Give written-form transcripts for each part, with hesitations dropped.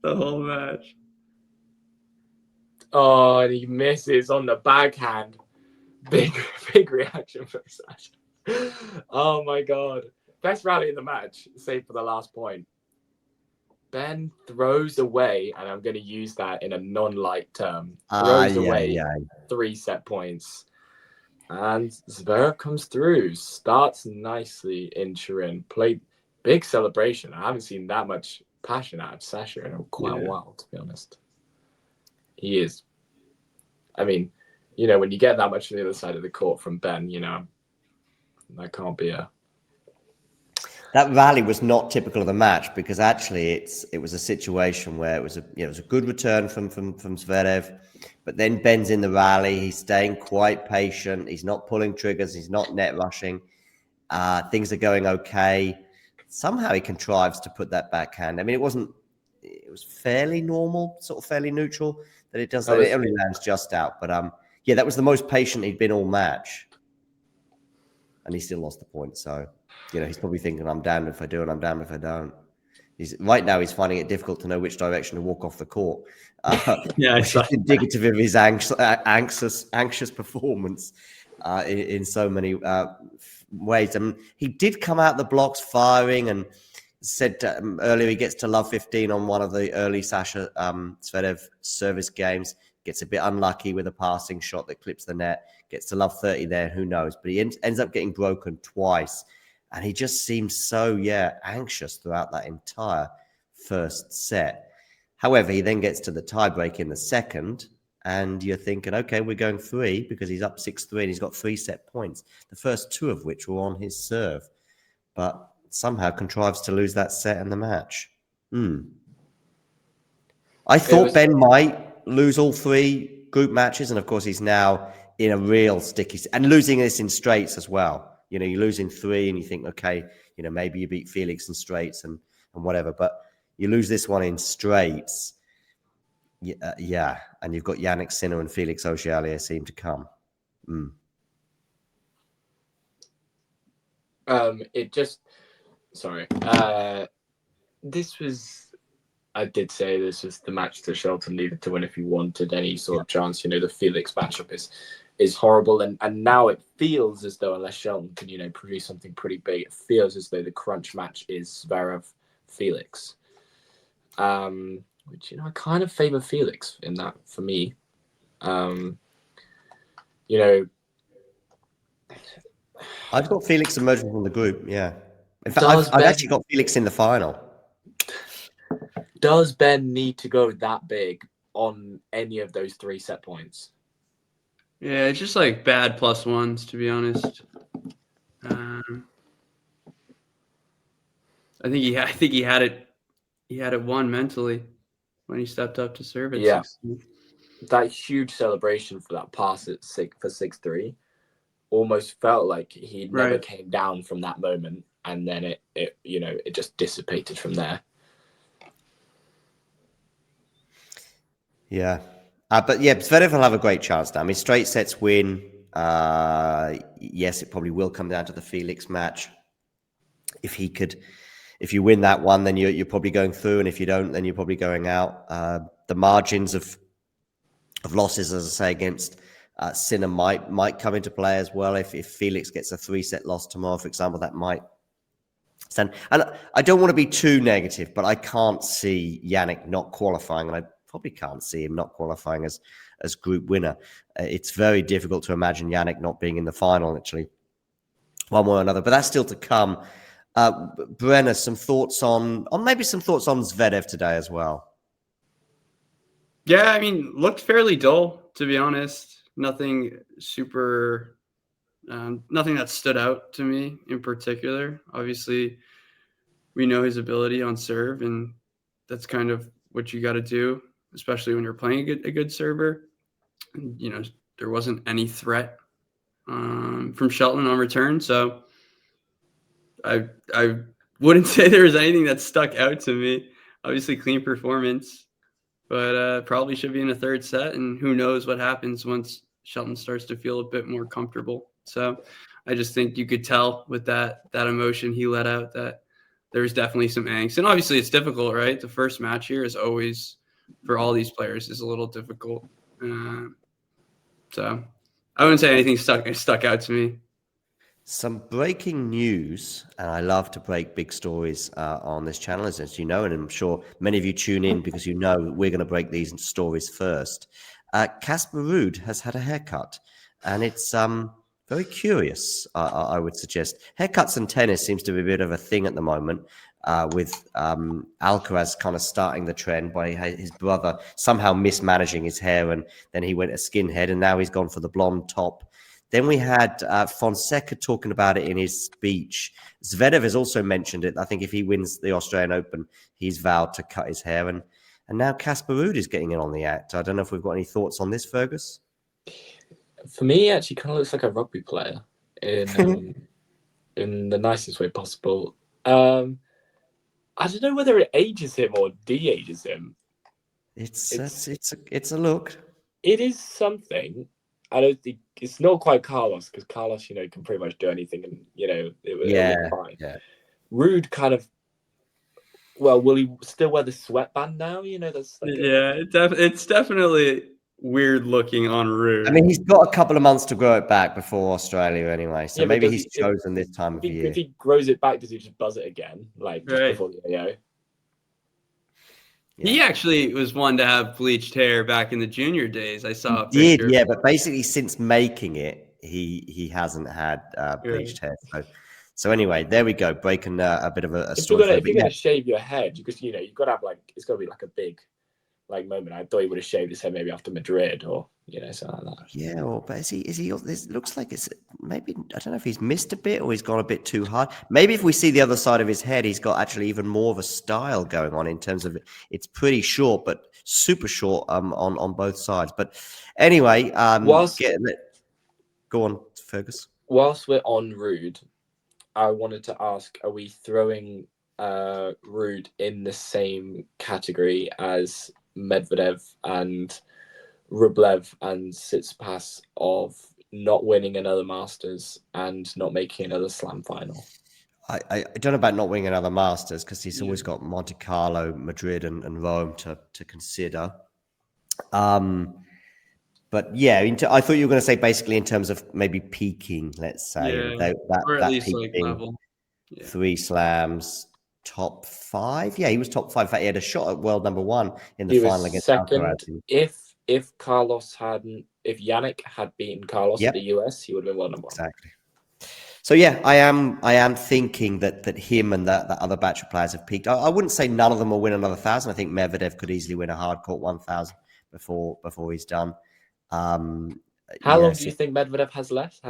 the whole match. Oh, and he misses on the backhand. Big reaction from Sasha. Oh my god. Best rally in the match, save for the last point. Ben throws away, and I'm going to use that in a non-light term, throws away 3 set points. And Zverev comes through, starts nicely in Turin, played big celebration. I haven't seen that much passion out of Sasha in quite a while, to be honest. He is. I mean, when you get that much on the other side of the court from Ben, that can't be a... That rally was not typical of the match because actually it was a situation where it was a good return from Zverev, but then Ben's in the rally. He's staying quite patient. He's not pulling triggers. He's not net rushing. Things are going okay. Somehow he contrives to put that backhand. I mean, it was fairly normal, sort of fairly neutral that it does that. It only lands just out, but that was the most patient he'd been all match, and he still lost the point. So. He's probably thinking, I'm damned if I do and I'm damned if I don't. Right now he's finding it difficult to know which direction to walk off the court. Which is indicative of his anxious performance in so many ways. He did come out the blocks firing and said earlier he gets to love 15 on one of the early Sasha Zverev service games. Gets a bit unlucky with a passing shot that clips the net. Gets to love 30 there, who knows? But he ends up getting broken twice. And he just seemed so, anxious throughout that entire first set. However, he then gets to the tiebreak in the second, and you're thinking, okay, we're going 3 because he's up 6-3 and he's got 3 set points, the first 2 of which were on his serve. But somehow contrives to lose that set in the match. I thought Ben might lose all 3 group matches, and of course he's now in a real sticky... And losing this in straights as well. You're losing 3 and you think, okay, maybe you beat Felix in straights and whatever, but you lose this one in straights. And you've got Yannick Sinner and Felix Auger seem to come. I did say this was the match that Shelton needed to win if he wanted any sort of chance. The Felix matchup is horrible, and now it feels as though unless Shelton can produce something pretty big, it feels as though the crunch match is Zverev Felix, which I kind of favor Felix in that for me. I've got Felix emerging from the group. In fact, I've actually got Felix in the final. Does Ben need to go that big on any of those 3 set points? Yeah, it's just like bad +1s, to be honest. I think he had it. He had it won mentally when he stepped up to serve at 16. That huge celebration for that pass at 6-3 almost felt like he never came down from that moment, and then it just dissipated from there. But Zverev will have a great chance now. I mean, straight sets win. Yes, it probably will come down to the Felix match. If you win that one, then you're probably going through, and if you don't, then you're probably going out. The margins of losses, as I say, against Sinner might come into play as well. If Felix gets a 3-set loss tomorrow, for example, that might stand. And I don't want to be too negative, but I can't see Yannick not qualifying, and I probably can't see him not qualifying as group winner. It's very difficult to imagine Yannick not being in the final, actually, one way or another. But that's still to come. Brenner, some thoughts on Zverev today as well? Yeah, I mean, looked fairly dull, to be honest. Nothing super, nothing that stood out to me in particular. Obviously, we know his ability on serve, and that's kind of what you got to do, especially when you're playing a good server. There wasn't any threat from Shelton on return, so I wouldn't say there was anything that stuck out to me. Obviously, clean performance, but probably should be in a 3rd set, and who knows what happens once Shelton starts to feel a bit more comfortable. So I just think you could tell with that emotion he let out that there's definitely some angst. And obviously it's difficult, right? The first match here is always, for all these players, is a little difficult. So I wouldn't say anything stuck out to me. Some breaking news, and I love to break big stories on this channel, as you know, and I'm sure many of you tune in because you know we're going to break these stories first. Casper Ruud has had a haircut, and it's very curious, I would suggest. Haircuts in tennis seems to be a bit of a thing at the moment, with Alcaraz kind of starting the trend by his brother somehow mismanaging his hair, and then he went a skinhead, and now he's gone for the blonde top. Then we had Fonseca talking about it in his speech. Zverev has also mentioned it. I think if he wins the Australian Open, he's vowed to cut his hair. And now Casper Ruud is getting in on the act. I don't know if we've got any thoughts on this, Fergus. For me, he actually kind of looks like a rugby player in the nicest way possible. I don't know whether it ages him or de-ages him. It's a look. It is something. I don't think it's not quite Carlos, because Carlos, can pretty much do anything, and it'll look fine. Yeah. Ruud kind of. Well, will he still wear the sweatband now? That's like it's definitely weird looking on Ruud. I mean, he's got a couple of months to grow it back before Australia anyway, so maybe he's chosen this time of year. If he grows it back, does he just buzz it again, just before the AO? Yeah. He actually was one to have bleached hair back in the junior days. I saw a picture. Yeah, but basically since making it, he hasn't had bleached hair. So anyway, there we go, breaking a bit of a story. If you're gonna shave your head, because you've got to have it's got to be like a big moment. I thought he would have shaved his head maybe after Madrid or something like that. Yeah, but is he? This looks like it's maybe, I don't know if he's missed a bit or he's gone a bit too hard. Maybe if we see the other side of his head, he's got actually even more of a style going on in terms of it's pretty short, but super short on both sides. But anyway, go on, Fergus. Whilst we're on Ruud, I wanted to ask: are we throwing Ruud in the same category as Medvedev and Rublev and Tsitsipas of not winning another Masters and not making another Slam final? I don't know about not winning another Masters, because he's always got Monte Carlo, Madrid, and Rome to consider. But yeah, I thought you were going to say basically in terms of maybe peaking, let's say, or at least level. 3 slams. Top 5, yeah, he was top 5. In fact, he had a shot at world number 1 in the final against second. If Yannick had beaten Carlos at the US, he would have been world number 1. Exactly. So yeah, I am thinking that him and that other batch of players have peaked. I wouldn't say none of them will win another 1,000. I think Medvedev could easily win a hardcourt 1,000 before he's done. How long do you think Medvedev have left?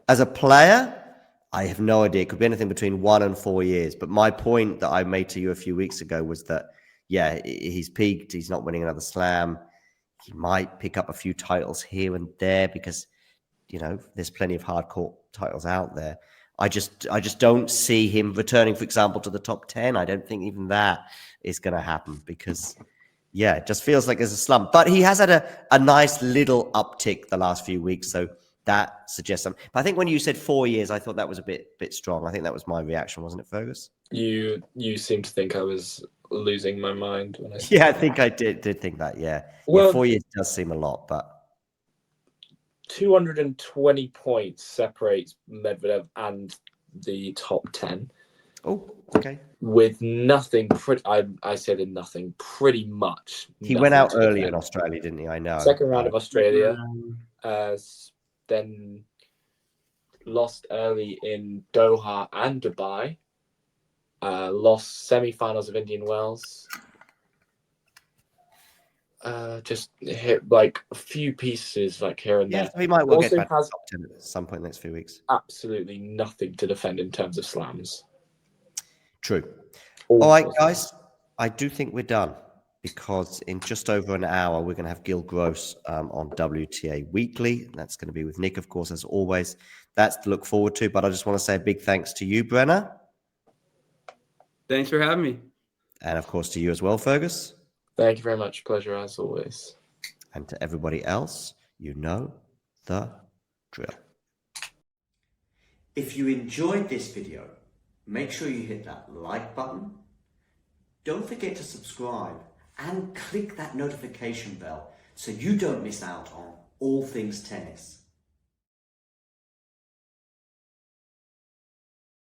As a player, I have no idea. It could be anything between 1 and 4 years. But my point that I made to you a few weeks ago was that, yeah, he's peaked. He's not winning another slam. He might pick up a few titles here and there because, there's plenty of hardcore titles out there. I just don't see him returning, for example, to the top 10. I don't think even that is going to happen because, yeah, it just feels like there's a slump. But he has had a nice little uptick the last few weeks. So that suggests something. But I think when you said 4 years, I thought that was a bit strong. I think that was my reaction, wasn't it, Fergus? You seem to think I was losing my mind when I said that. I think I did think that, yeah. Well, 4 years does seem a lot, but 220 points separates Medvedev and the top 10. Oh, okay. With nothing, I said in nothing, pretty much. He went out early in Australia, didn't he? I know. Second round of Australia. Then lost early in Doha and Dubai. Lost semi-finals of Indian Wells. Just hit a few pieces here and there. Yeah, so he might well get back to the top 10 at some point in the next few weeks. Absolutely nothing to defend in terms of slams. True. All right, guys. I do think we're done because in just over an hour, we're going to have Gil Gross on WTA Weekly. That's going to be with Nick, of course, as always. That's to look forward to. But I just want to say a big thanks to you, Brenner. Thanks for having me. And, of course, to you as well, Fergus. Thank you very much. Pleasure as always. And to everybody else, you know the drill. If you enjoyed this video, make sure you hit that like button. Don't forget to subscribe and click that notification bell so you don't miss out on all things tennis.